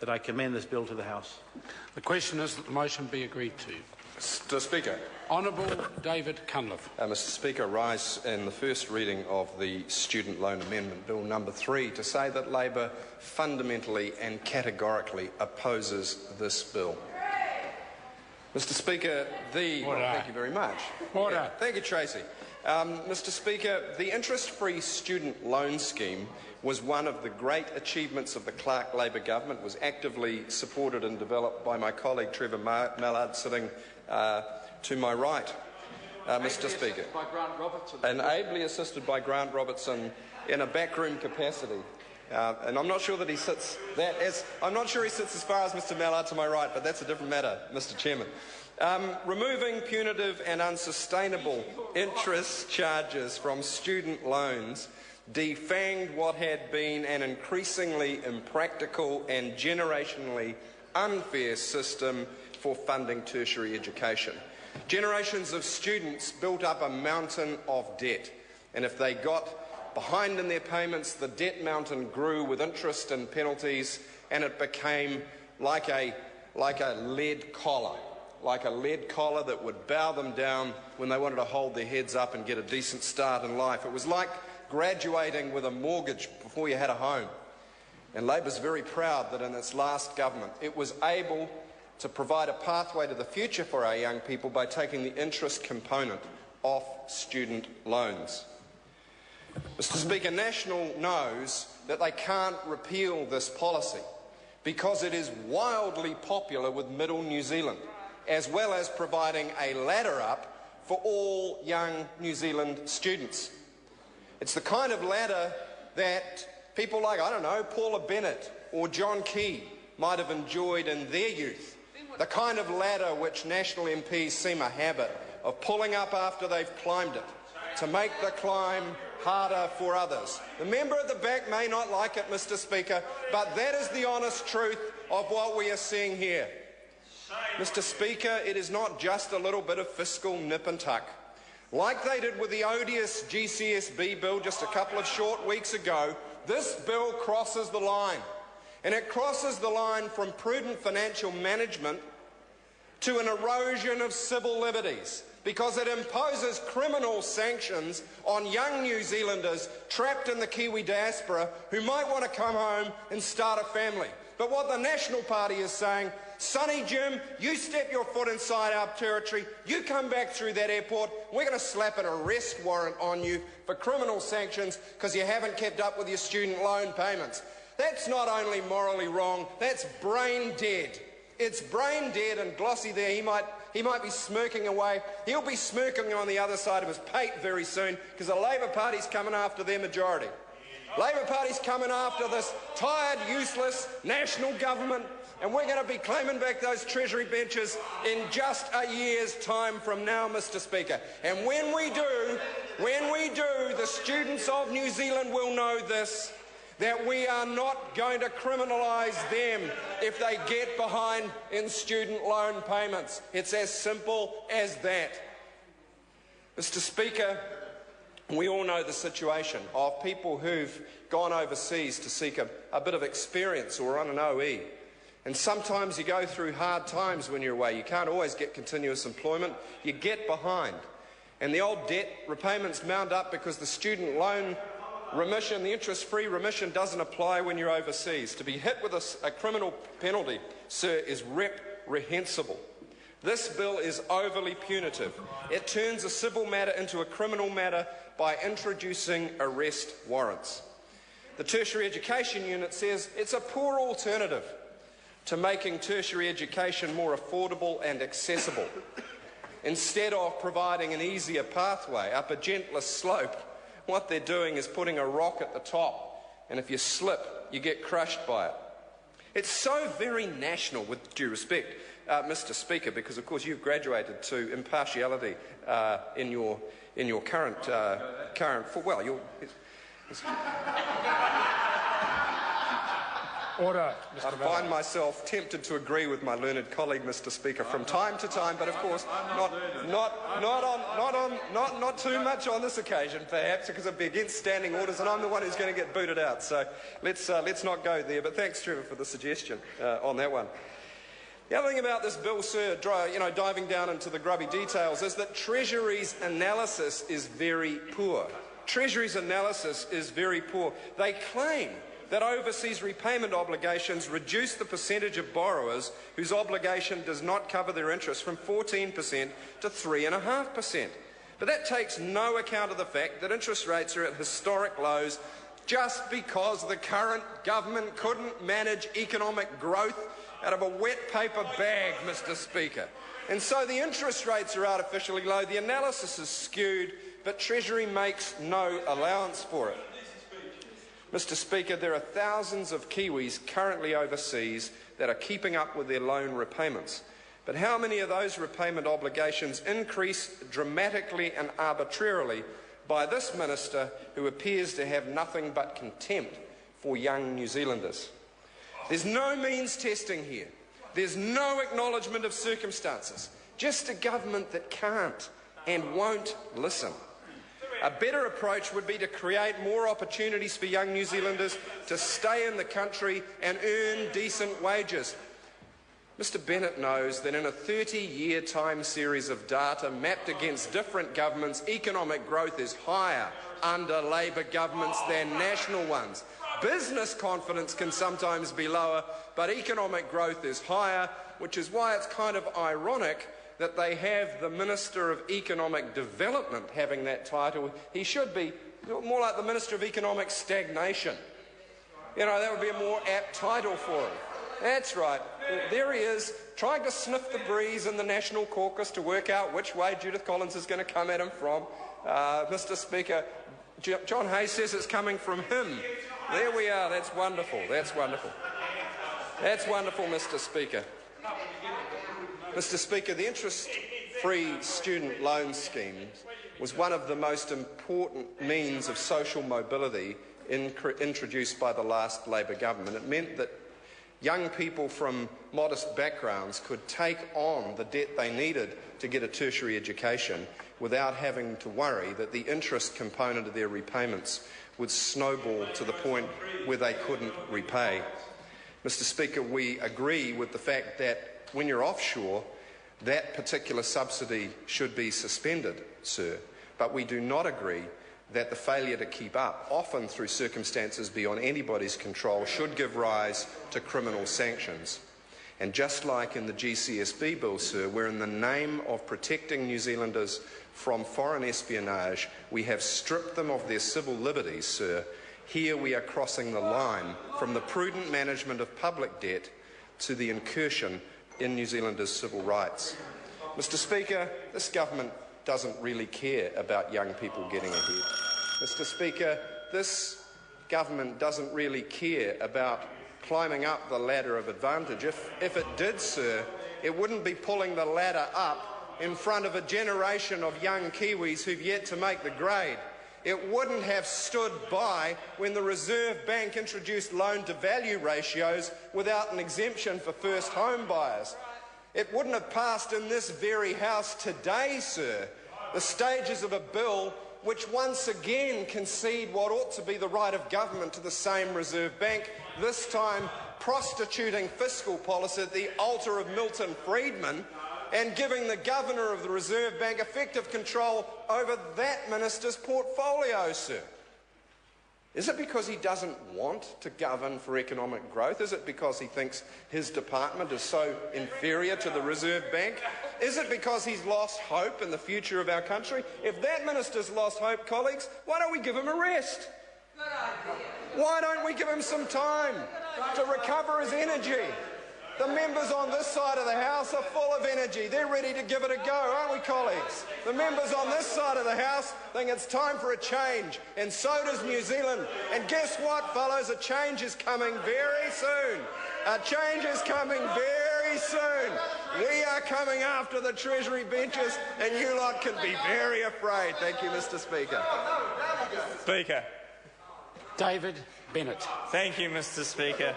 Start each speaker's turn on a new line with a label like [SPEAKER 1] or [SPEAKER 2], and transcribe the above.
[SPEAKER 1] that I commend this bill to the House.
[SPEAKER 2] The question is that the motion be agreed to.
[SPEAKER 3] Mr Speaker.
[SPEAKER 2] Honourable David Cunliffe.
[SPEAKER 3] Mr Speaker, I rise in the first reading of the Student Loan Amendment Bill number 3 to say that Labor fundamentally and categorically opposes this bill. Mr Speaker, thank you very much.
[SPEAKER 2] Order.
[SPEAKER 3] Thank you, Tracy. Mr Speaker, the interest-free student loan scheme was one of the great achievements of the Clark Labor government. It was actively supported and developed by my colleague Trevor Mallard, sitting to my right, Mr Speaker. And ably assisted by Grant Robertson in a backroom capacity. And I'm not sure that he sits I'm not sure he sits as far as Mr Mallard to my right, but that's a different matter, Mr Chairman. Removing punitive and unsustainable interest charges from student loans defanged what had been an increasingly impractical and generationally unfair system for funding tertiary education. Generations of students built up a mountain of debt, and if they got behind in their payments, the debt mountain grew with interest and penalties, and it became like a lead collar that would bow them down when they wanted to hold their heads up and get a decent start in life. It was like graduating with a mortgage before you had a home. And Labor's very proud that in its last government it was able to provide a pathway to the future for our young people by taking the interest component off student loans. Mr Speaker, National knows that they can't repeal this policy because it is wildly popular with middle New Zealand, as well as providing a ladder up for all young New Zealand students. It's the kind of ladder that people like, I don't know, Paula Bennett or John Key might have enjoyed in their youth. The kind of ladder which National MPs seem a habit of pulling up after they've climbed it to make the climb harder for others. The member at the back may not like it, Mr Speaker, but that is the honest truth of what we are seeing here. Mr Speaker, it is not just a little bit of fiscal nip and tuck. Like they did with the odious GCSB bill just a couple of short weeks ago, this bill crosses the line. And it crosses the line from prudent financial management to an erosion of civil liberties, because it imposes criminal sanctions on young New Zealanders trapped in the Kiwi diaspora who might want to come home and start a family. But what the National Party is saying, Sonny Jim, you step your foot inside our territory, you come back through that airport, we're going to slap an arrest warrant on you for criminal sanctions because you haven't kept up with your student loan payments. That's not only morally wrong, that's brain dead. It's brain dead, and Glossy there, he might be smirking away. He'll be smirking on the other side of his pate very soon because the Labor Party's coming after their majority. Labor Party's coming after this tired, useless national government, and we're going to be claiming back those Treasury benches in just a year's time from now, Mr Speaker. And when we do, the students of New Zealand will know this, that we are not going to criminalise them if they get behind in student loan payments. It's as simple as that. Mr Speaker, we all know the situation of people who've gone overseas to seek a bit of experience or on an OE. And sometimes you go through hard times when you're away. You can't always get continuous employment. You get behind. And the old debt repayments mount up because the student loan remission, the interest-free remission, doesn't apply when you're overseas. To be hit with a criminal penalty, sir, is reprehensible. This bill is overly punitive. It turns a civil matter into a criminal matter by introducing arrest warrants. The Tertiary Education Unit says it's a poor alternative to making tertiary education more affordable and accessible. Instead of providing an easier pathway up a gentler slope, what they're doing is putting a rock at the top, and if you slip, you get crushed by it. It's so very national, with due respect, Mr Speaker, because of course you've graduated to impartiality in your current well,
[SPEAKER 2] Order,
[SPEAKER 3] I
[SPEAKER 2] Mr.
[SPEAKER 3] find myself tempted to agree with my learned colleague, Mr. Speaker, from time to time, but of course not too much on this occasion, perhaps, because it'd be against standing orders, and I'm the one who's going to get booted out. So let's not go there. But thanks, Trevor, for the suggestion on that one. The other thing about this bill, sir, diving down into the grubby details, is that Treasury's analysis is very poor. Treasury's analysis is very poor. They claim that overseas repayment obligations reduce the percentage of borrowers whose obligation does not cover their interest from 14% to 3.5%. But that takes no account of the fact that interest rates are at historic lows just because the current government couldn't manage economic growth out of a wet paper bag, Mr. Speaker. And so the interest rates are artificially low, the analysis is skewed, but Treasury makes no allowance for it. Mr. Speaker, there are thousands of Kiwis currently overseas that are keeping up with their loan repayments. But how many of those repayment obligations increase dramatically and arbitrarily by this minister who appears to have nothing but contempt for young New Zealanders? There's no means testing here. There's no acknowledgement of circumstances. Just a government that can't and won't listen. A better approach would be to create more opportunities for young New Zealanders to stay in the country and earn decent wages. Mr. Bennett knows that in a 30-year time series of data mapped against different governments, economic growth is higher under Labour governments than national ones. Business confidence can sometimes be lower, but economic growth is higher, which is why it's kind of ironic that they have the Minister of Economic Development having that title. He should be more like the Minister of Economic Stagnation. You know, that would be a more apt title for him. That's right. There he is, trying to sniff the breeze in the National Caucus to work out which way Judith Collins is going to come at him from. Mr. Speaker, John Hayes says it's coming from him. There we are. That's wonderful. That's wonderful. That's wonderful, Mr. Speaker. Mr. Speaker, the interest-free student loan scheme was one of the most important means of social mobility introduced by the last Labour government. It meant that young people from modest backgrounds could take on the debt they needed to get a tertiary education without having to worry that the interest component of their repayments would snowball to the point where they couldn't repay. Mr. Speaker, we agree with the fact that when you're offshore, that particular subsidy should be suspended, sir. But we do not agree that the failure to keep up, often through circumstances beyond anybody's control, should give rise to criminal sanctions. And just like in the GCSB bill, sir, where in the name of protecting New Zealanders from foreign espionage, we have stripped them of their civil liberties, sir, here we are crossing the line from the prudent management of public debt to the incursion in New Zealanders' civil rights. Mr. Speaker, this government doesn't really care about young people getting ahead. Mr. Speaker, this government doesn't really care about climbing up the ladder of advantage. If it did, sir, it wouldn't be pulling the ladder up in front of a generation of young Kiwis who've yet to make the grade. It wouldn't have stood by when the Reserve Bank introduced loan-to-value ratios without an exemption for first home buyers. It wouldn't have passed in this very House today, sir, the stages of a bill which once again concede what ought to be the right of government to the same Reserve Bank, this time prostituting fiscal policy at the altar of Milton Friedman and giving the Governor of the Reserve Bank effective control over that minister's portfolio, sir. Is it because he doesn't want to govern for economic growth? Is it because he thinks his department is so inferior to the Reserve Bank? Is it because he's lost hope in the future of our country? If that minister's lost hope, colleagues, why don't we give him a rest? Why don't we give him some time to recover his energy? The members on this side of the House are full of energy. They're ready to give it a go, aren't we, colleagues? The members on this side of the House think it's time for a change, and so does New Zealand. And guess what, fellows? A change is coming very soon. A change is coming very soon. We are coming after the Treasury benches, and you lot can be very afraid. Thank you, Mr. Speaker.
[SPEAKER 1] Speaker.
[SPEAKER 2] David Bennett.
[SPEAKER 1] Thank you, Mr. Speaker.